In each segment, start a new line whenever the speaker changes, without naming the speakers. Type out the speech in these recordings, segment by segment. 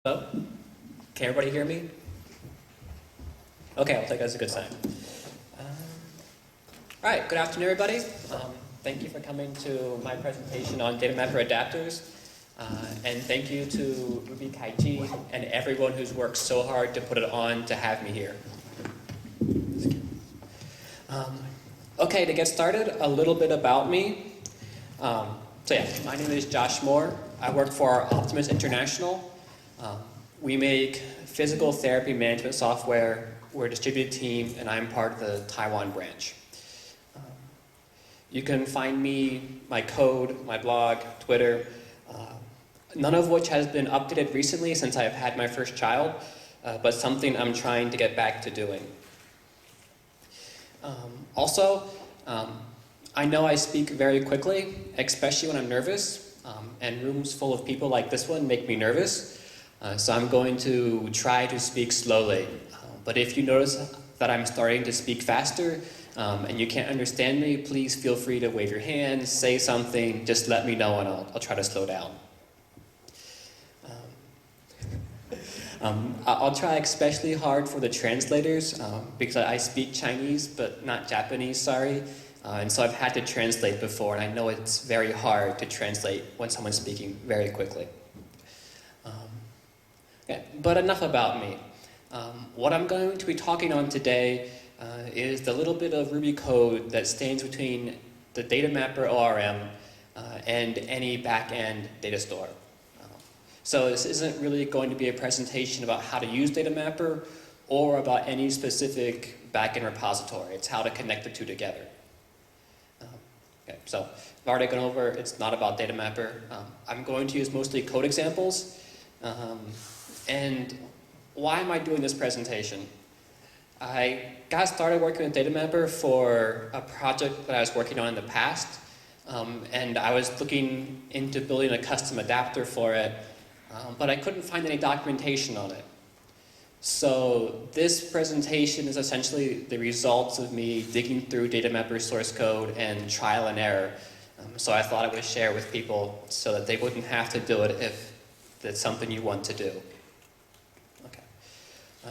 Hello? Can everybody hear me? Okay, I'll take that as a good sign. All right, good afternoon, everybody. Thank you for coming to my presentation on DataMapper Adapters. And thank you to RubyKaigi and everyone who's worked so hard to put it on to have me here. Okay, to get started, a little bit about me. My name is Josh Moore. I work for Optimis International. We make physical therapy management software. We're a distributed team, and I'm part of the Taiwan branch. You can find me, my code, my blog, Twitter, none of which has been updated recently since I've had my first child, but something I'm trying to get back to doing. I know I speak very quickly, especially when I'm nervous, and rooms full of people like this one make me nervous. So I'm going to try to speak slowly. But if you notice that I'm starting to speak faster and you can't understand me, please feel free to wave your hand, say something, just let me know and I'll try to slow down. I'll try especially hard for the translators because I speak Chinese but not Japanese, sorry. And so I've had to translate before, and I know it's very hard to translate when someone's speaking very quickly. But enough about me. What I'm going to be talking on today is the little bit of Ruby code that stands between the DataMapper ORM and any back-end data store. So this isn't really going to be a presentation about how to use DataMapper or about any specific back-end repository. It's how to connect the two together. So I've already gone over, it's not about DataMapper. I'm going to use mostly code examples. And why am I doing this presentation? I got started working with DataMapper for a project that I was working on in the past. And I was looking into building a custom adapter for it, but I couldn't find any documentation on it. So this presentation is essentially the results of me digging through DataMapper source code and trial and error. So I thought I would share with people so that they wouldn't have to do it if it's something you want to do. Okay.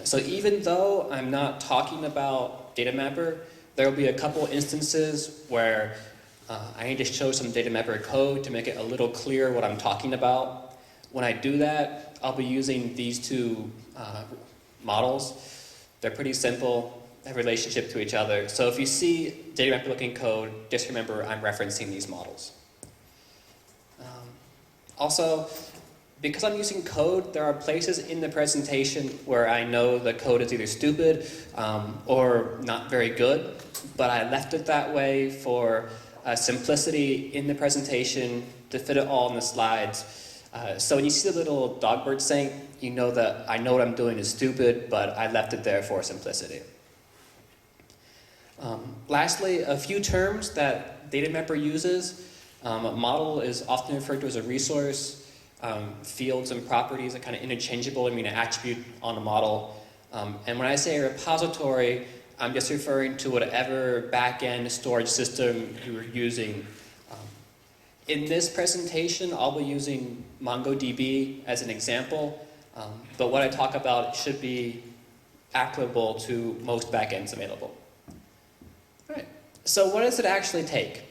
So even though I'm not talking about DataMapper, there will be a couple instances where I need to show some DataMapper code to make it a little clearer what I'm talking about. When I do that, I'll be using these two models. They're pretty simple, they have a relationship to each other. So if you see DataMapper looking code, just remember I'm referencing these models. Also, because I'm using code, there are places in the presentation where I know the code is either stupid or not very good, but I left it that way for simplicity in the presentation to fit it all in the slides. So when you see the little dog bird saying, you know that I know what I'm doing is stupid, but I left it there for simplicity. Lastly, a few terms that DataMapper uses. A model is often referred to as a resource. Fields and properties are kind of interchangeable. I mean an attribute on a model. And when I say a repository, I'm just referring to whatever back-end storage system you're using. In this presentation, I'll be using MongoDB as an example, but what I talk about should be applicable to most backends available. All right. So what does it actually take?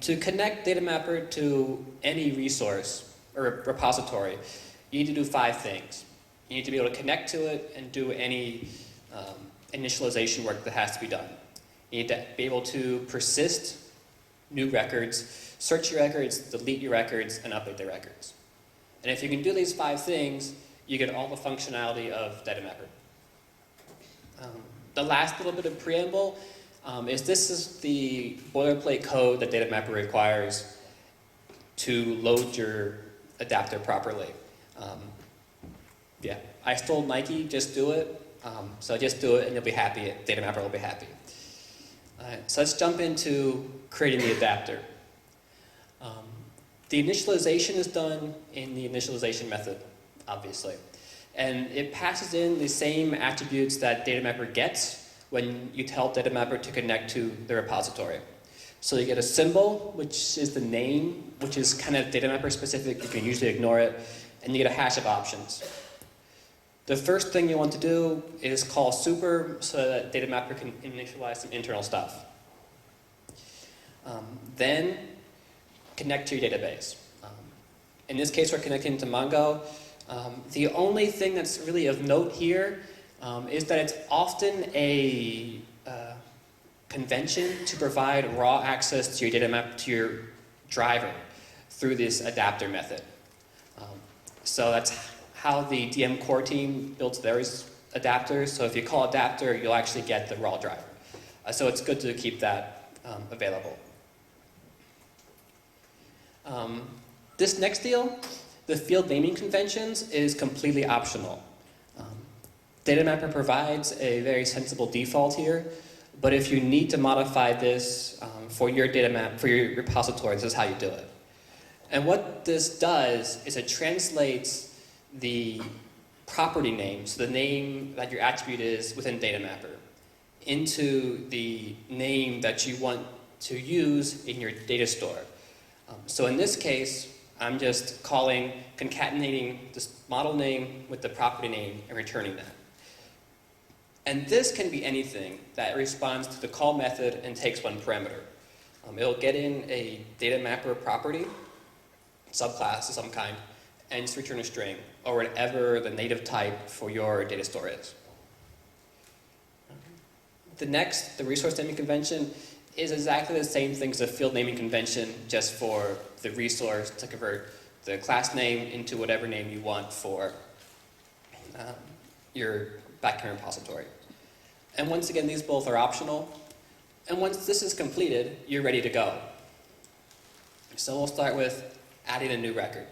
To connect DataMapper to any resource or repository, you need to do 5 things. You need to be able to connect to it and do any initialization work that has to be done. You need to be able to persist new records, search your records, delete your records, and update the records. And if you can do these 5 things, you get all the functionality of DataMapper. The last little bit of preamble is this is the boilerplate code that DataMapper requires to load your adapter properly. I stole Nike, just do it. So just do it and you'll be happy, DataMapper will be happy. So let's jump into creating the adapter. The initialization is done in the initialization method, obviously. And it passes in the same attributes that DataMapper gets when you tell DataMapper to connect to the repository. So you get a symbol, which is the name, which is kind of DataMapper specific. You can usually ignore it. and you get a hash of options. The first thing you want to do is call super so that DataMapper can initialize some internal stuff. Then connect to your database. In this case, we're connecting to Mongo. The only thing that's really of note here is that it's often a convention to provide raw access to your datamap to your driver through this adapter method. So that's how the DM core team builds their adapters. So if you call adapter, you'll actually get the raw driver. So it's good to keep that available. This next deal, the field naming conventions, is completely optional. DataMapper provides a very sensible default here, but if you need to modify this for your for your repository, this is how you do it. And what this does is it translates the property name, so the name that your attribute is within DataMapper, into the name that you want to use in your data store. So in this case, I'm just concatenating this model name with the property name and returning that. And this can be anything that responds to the call method and takes one parameter. It'll get in a DataMapper property, subclass of some kind, and just return a string, or whatever the native type for your data store is. The resource naming convention, is exactly the same thing as a field naming convention, just for the resource to convert the class name into whatever name you want for your backend repository. And once again, these both are optional. And once this is completed, you're ready to go. So we'll start with adding a new record.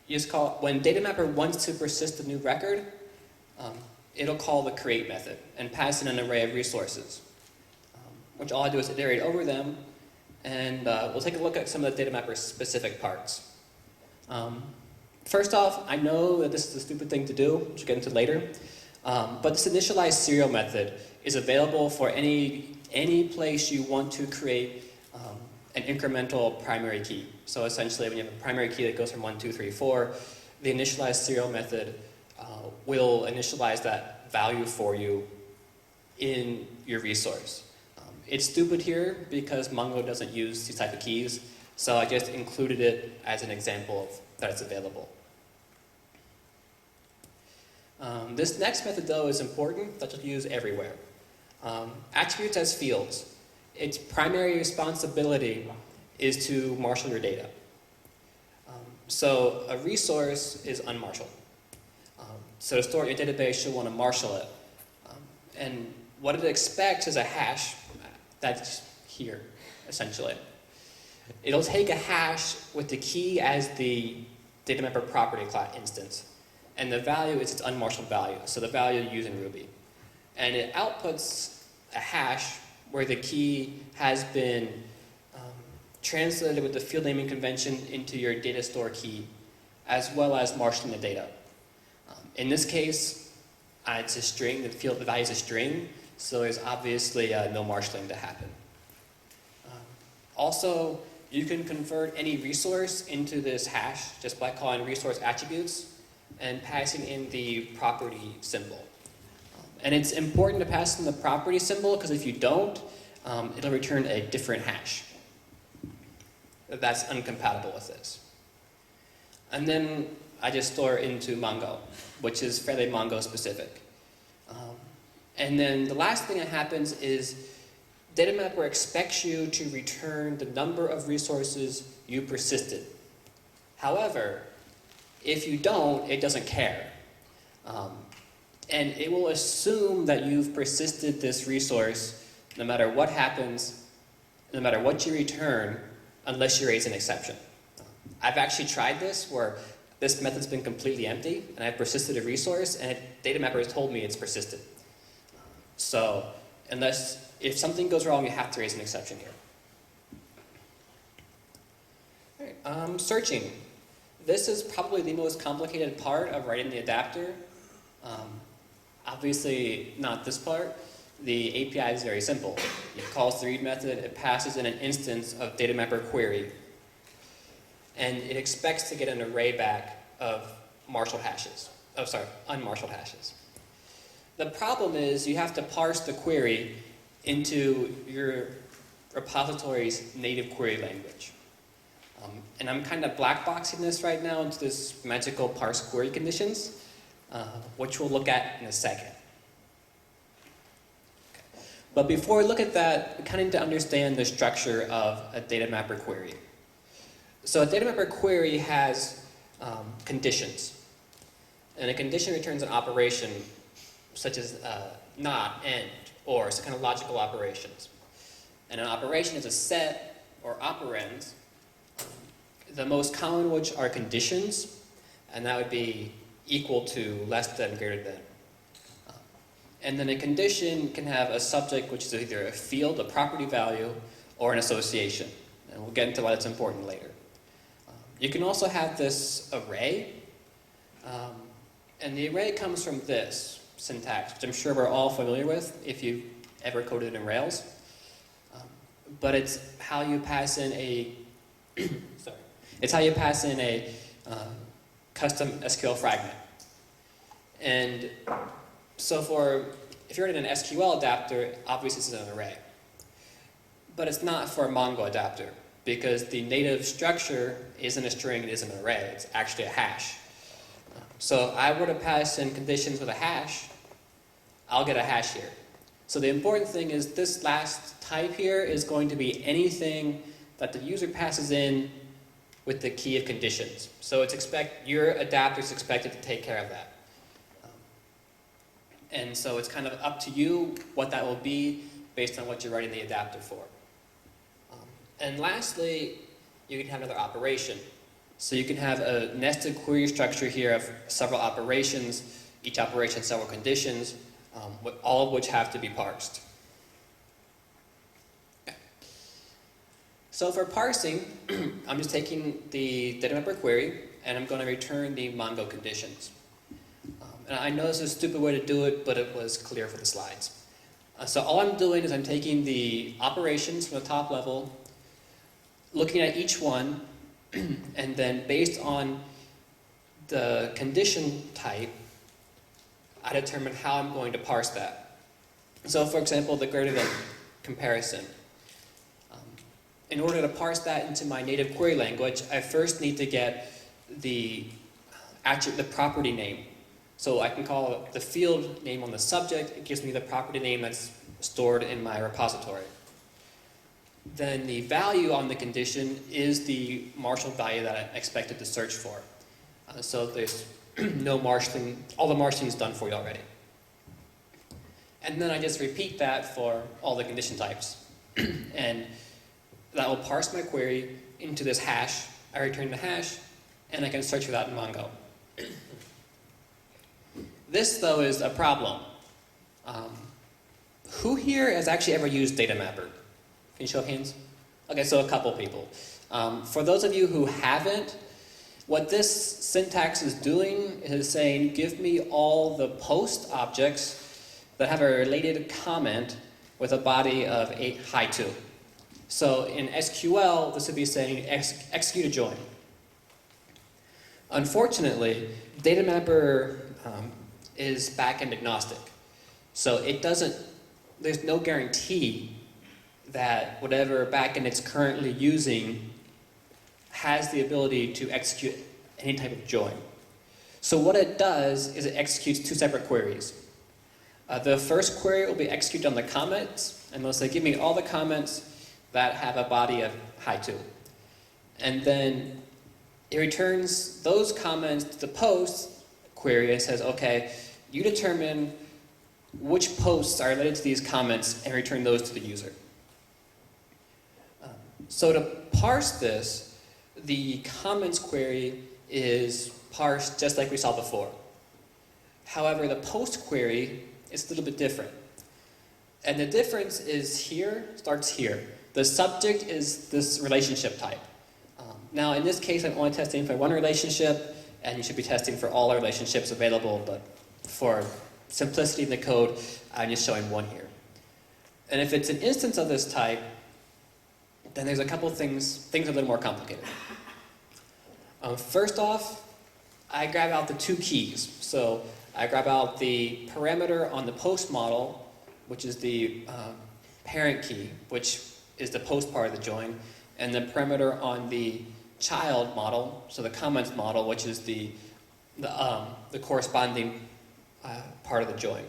When DataMapper wants to persist a new record, it'll call the create method and pass in an array of resources, which all I do is iterate over them, and we'll take a look at some of the DataMapper specific parts. First off, I know that this is a stupid thing to do, which we'll get into later, but this initialize serial method is available for any place you want to create an incremental primary key. So essentially, when you have a primary key that goes from 1, 2, 3, 4, the initialize serial method will initialize that value for you in your resource. It's stupid here because Mongo doesn't use these type of keys, so I just included it as an example of that it's available. This next method, though, is important, that you'll use everywhere. Attributes as fields. Its primary responsibility is to marshal your data. So a resource is unmarshaled. So to store it in your database, you'll want to marshal it. And what it expects is a hash that's here, essentially. It'll take a hash with the key as the DataMapper property class instance. And the value is its unmarshaled value, so the value you use in Ruby. And it outputs a hash where the key has been translated with the field naming convention into your data store key, as well as marshaling the data. In this case, it's a string, the value is a string, so there's obviously no marshaling to happen. Also, you can convert any resource into this hash just by calling resource attributes and passing in the property symbol. And it's important to pass in the property symbol because if you don't, it'll return a different hash. That's incompatible with this. And then I just store it into Mongo, which is fairly Mongo specific. And then the last thing that happens is DataMapper expects you to return the number of resources you persisted. However, if you don't, it doesn't care. And it will assume that you've persisted this resource no matter what happens, no matter what you return, unless you raise an exception. I've actually tried this where this method's been completely empty and I've persisted a resource and DataMapper has told me it's persisted. So if something goes wrong, you have to raise an exception here. All right, searching. This is probably the most complicated part of writing the adapter. Obviously not this part. The API is very simple. It calls the read method, it passes in an instance of DataMapper query. and it expects to get an array back of marshaled hashes. Oh, sorry, unmarshaled hashes. The problem is you have to parse the query into your repository's native query language. And I'm kind of black boxing this right now into this magical parse query conditions, which we'll look at in a second. Okay. But before we look at that, we kind of need to understand the structure of a DataMapper query. So a DataMapper query has conditions. And a condition returns an operation such as not, and, or, so kind of logical operations. And an operation is a set or operands, the most common of which are conditions, and that would be equal to, less than, greater than. And then a condition can have a subject which is either a field, a property value, or an association. And we'll get into why that's important later. You can also have this array, and the array comes from this syntax, which I'm sure we're all familiar with if you've ever coded in Rails. But it's how you pass in a sorry. It's how you pass in a custom SQL fragment. And so if you're in an SQL adapter, obviously this is an array. But it's not for a Mongo adapter, because the native structure isn't a string, it isn't an array, it's actually a hash. So I were to pass in conditions with a hash, I'll get a hash here. So the important thing is this last type here is going to be anything that the user passes in with the key of conditions. So your adapter is expected to take care of that. And so it's kind of up to you what that will be based on what you're writing the adapter for. And lastly, you can have another operation. So you can have a nested query structure here of several operations, each operation several conditions, all of which have to be parsed. Okay. So for parsing, I'm just taking the DataMapper query and I'm going to return the Mongo conditions. And I know this is a stupid way to do it, but it was clear for the slides. So all I'm doing is I'm taking the operations from the top level, looking at each one, and then based on the condition type, I determine how I'm going to parse that. So for example, the greater than comparison. In order to parse that into my native query language, I first need to get the property name. So I can call the field name on the subject, it gives me the property name that's stored in my repository. Then the value on the condition is the marshaled value that I'm expected to search for. So there's no marshalling, all the marshalling is done for you already. And then I just repeat that for all the condition types. And that will parse my query into this hash. I return the hash, and I can search for that in Mongo. This, though, is a problem. Who here has actually ever used DataMapper? Can you show of hands? Okay, so a couple people. For those of you who haven't, what this syntax is doing is saying, give me all the post objects that have a related comment with a body of high 2. So in SQL, this would be saying execute a join. Unfortunately, DataMapper is backend agnostic. So there's no guarantee that whatever backend it's currently using has the ability to execute any type of join. So what it does is it executes two separate queries. The first query will be executed on the comments, and they'll say, give me all the comments that have a body of high 2. And then it returns those comments to the post query and says, okay, you determine which posts are related to these comments and return those to the user. So to parse this, the comments query is parsed just like we saw before. However, the post query is a little bit different. And the difference is starts here. The subject is this relationship type. Now in this case, I'm only testing for one relationship, and you should be testing for all our relationships available, but for simplicity in the code, I'm just showing one here. And if it's an instance of this type, then there's a couple things are a little more complicated. First off, I grab out the two keys. So I grab out the parameter on the post model, which is the parent key, which is the post part of the join, and the parameter on the child model, so the comments model, which is the corresponding part of the join.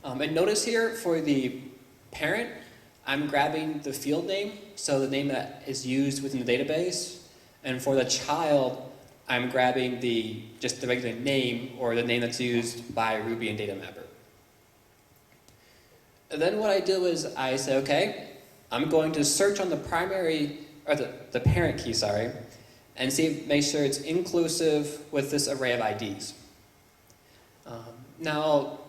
And notice here for the parent, I'm grabbing the field name, so the name that is used within the database. And for the child, I'm grabbing just the regular name, or the name that's used by Ruby and DataMapper. And then what I do is I say, okay, I'm going to search on the primary, or the parent key, sorry, and make sure it's inclusive with this array of IDs. Now,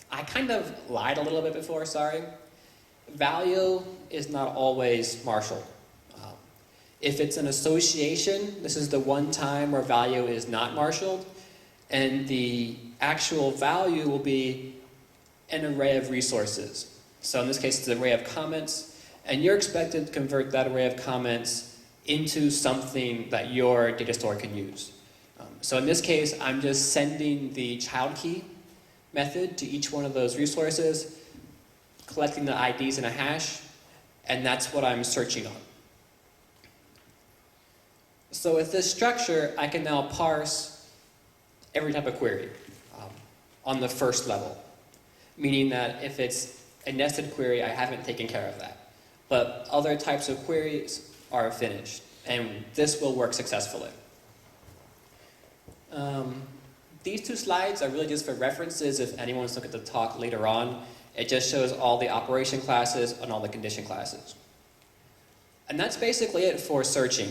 I kind of lied a little bit before, sorry. Value is not always marshaled. If it's an association, this is the one time where value is not marshaled, and the actual value will be an array of resources. So in this case, it's an array of comments, and you're expected to convert that array of comments into something that your data store can use. So in this case, I'm just sending the child key method to each one of those resources, collecting the IDs in a hash, and that's what I'm searching on. So with this structure, I can now parse every type of query on the first level, meaning that if it's a nested query, I haven't taken care of that. But other types of queries are finished, and this will work successfully. These two slides are really just for references if anyone wants to look at the talk later on. It just shows all the operation classes and all the condition classes. And that's basically it for searching.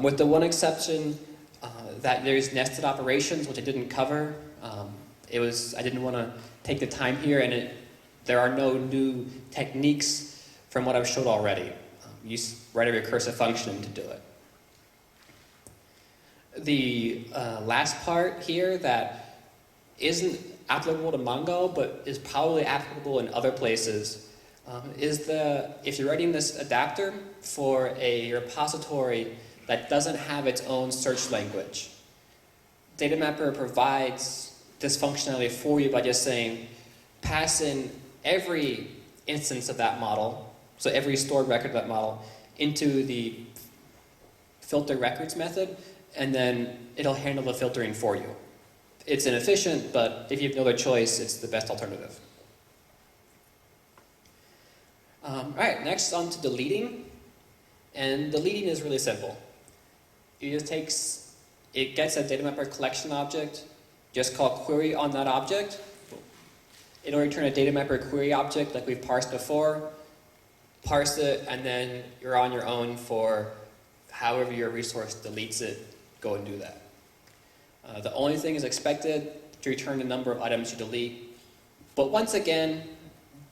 With the one exception that there's nested operations, which I didn't cover. I didn't want to take the time here, and there are no new techniques from what I've showed already. You write a recursive function to do it. The last part here that isn't applicable to Mongo, but is probably applicable in other places, is if you're writing this adapter for a repository that doesn't have its own search language. DataMapper provides this functionality for you by just saying, pass in every instance of that model, so every stored record of that model, into the filter records method, and then it'll handle the filtering for you. It's inefficient, but if you have no other choice, it's the best alternative. All right, next on to deleting. And deleting is really simple. It gets a DataMapper collection object, just call query on that object. It'll return a DataMapper query object like we've parsed before. Parse it, and then you're on your own for however your resource deletes it, go and do that. The only thing is expected to return the number of items you delete. But once again,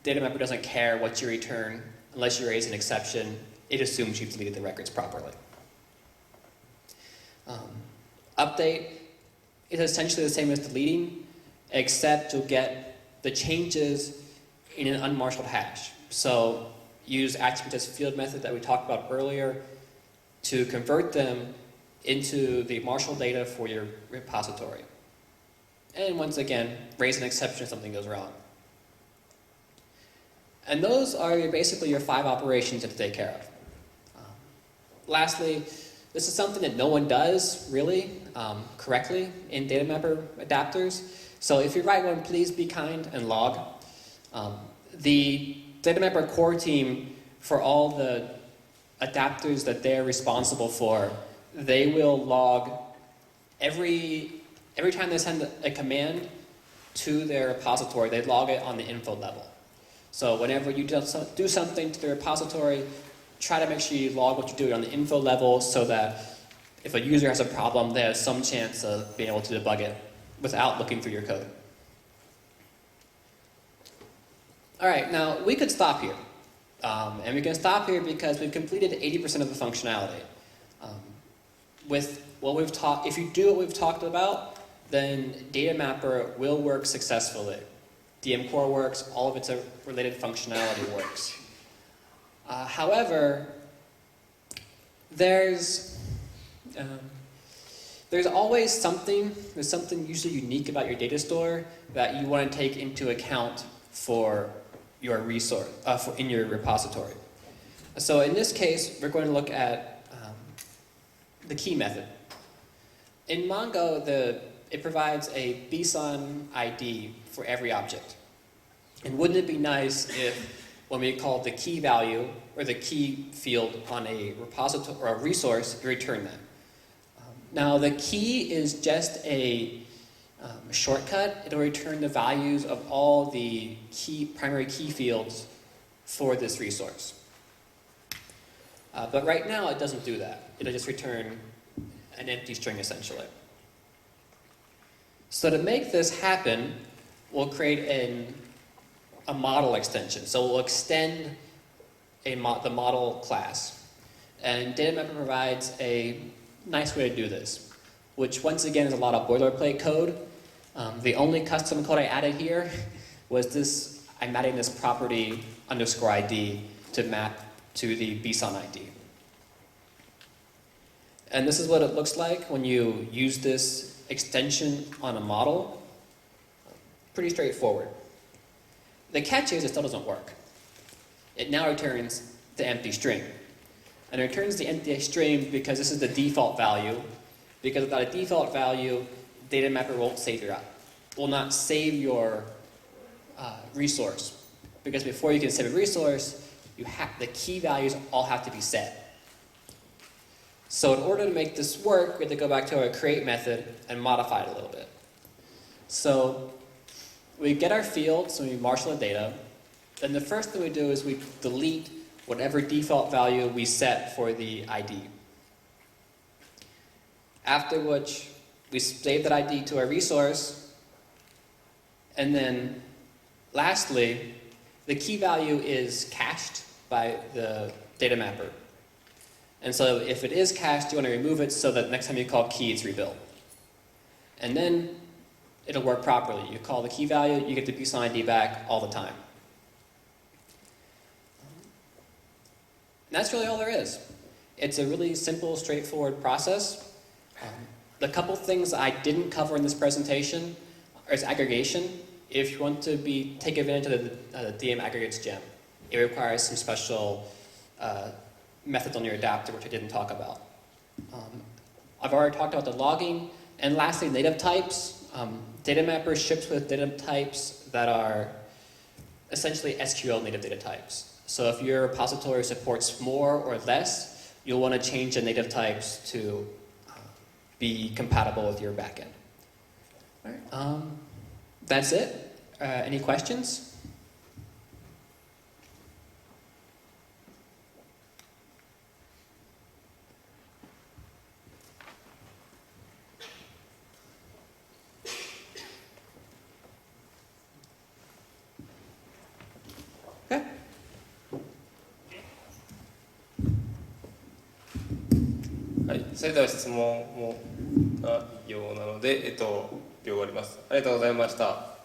DataMapper doesn't care what you return unless you raise an exception. It assumes you've deleted the records properly. Update is essentially the same as deleting, except you'll get the changes in an unmarshaled hash. So use attribute as field method that we talked about earlier to convert them into the marshal data for your repository. And once again, raise an exception if something goes wrong. And those are basically your 5 operations to take care of. Lastly, this is something that no one does, really, correctly in DataMapper adapters. So if you write one, please be kind and log. The DataMapper core team, for all the adapters that they're responsible for, they will log every time they send a command to their repository, they log it on the info level. So whenever you do something to the repository, try to make sure you log what you're doing on the info level so that if a user has a problem, they have some chance of being able to debug it without looking through your code. All right, now we could stop here. And we can stop here because we've completed 80% of the functionality. With what we've taught, if you do what we've talked about, then DataMapper will work successfully. DM core works, all of its related functionality works. However, there's always something, there's something usually unique about your data store that you want to take into account for your resource, in your repository. So in this case, we're going to look at the key method. In Mongo, it provides a BSON ID for every object. And wouldn't it be nice if, when we call the key value or the key field on a repository or a resource, we return that. Now the key is just a shortcut. It'll return the values of all the primary key fields for this resource. But right now it doesn't do that. It'll just return an empty string essentially. So to make this happen, we'll create a model extension. So we'll extend the model class. And DataMapper provides a nice way to do this, which once again is a lot of boilerplate code. The only custom code I added here was this. I'm adding this property _ID to map to the BSON ID. And this is what it looks like when you use this extension on a model. Pretty straightforward. The catch is it still doesn't work. It now returns the empty string. And it returns the empty string because this is the default value. Because without a default value, DataMapper will not save your resource. Because before you can save a resource, the key values all have to be set. So in order to make this work, we have to go back to our create method and modify it a little bit. So we get our fields and we marshal the data. Then the first thing we do is we delete whatever default value we set for the ID. After which, we save that ID to our resource. And then, lastly, the key value is cached by the DataMapper. And so if it is cached, you want to remove it so that next time you call key, it's rebuilt. And then it'll work properly. You call the key value, you get the BSON ID back all the time. And that's really all there is. It's a really simple, straightforward process. The couple things I didn't cover in this presentation is aggregation. If you want to take advantage of the DM aggregates gem, it requires some special methods on your adapter, which I didn't talk about. I've already talked about the logging. And lastly, native types. DataMapper ships with data types that are essentially SQL native data types. So if your repository supports more or less, you'll want to change the native types to be compatible with your backend. All right. That's it. Any questions? Okay.
はい、それでは質問も以上なので、終わります。ありがとうございました。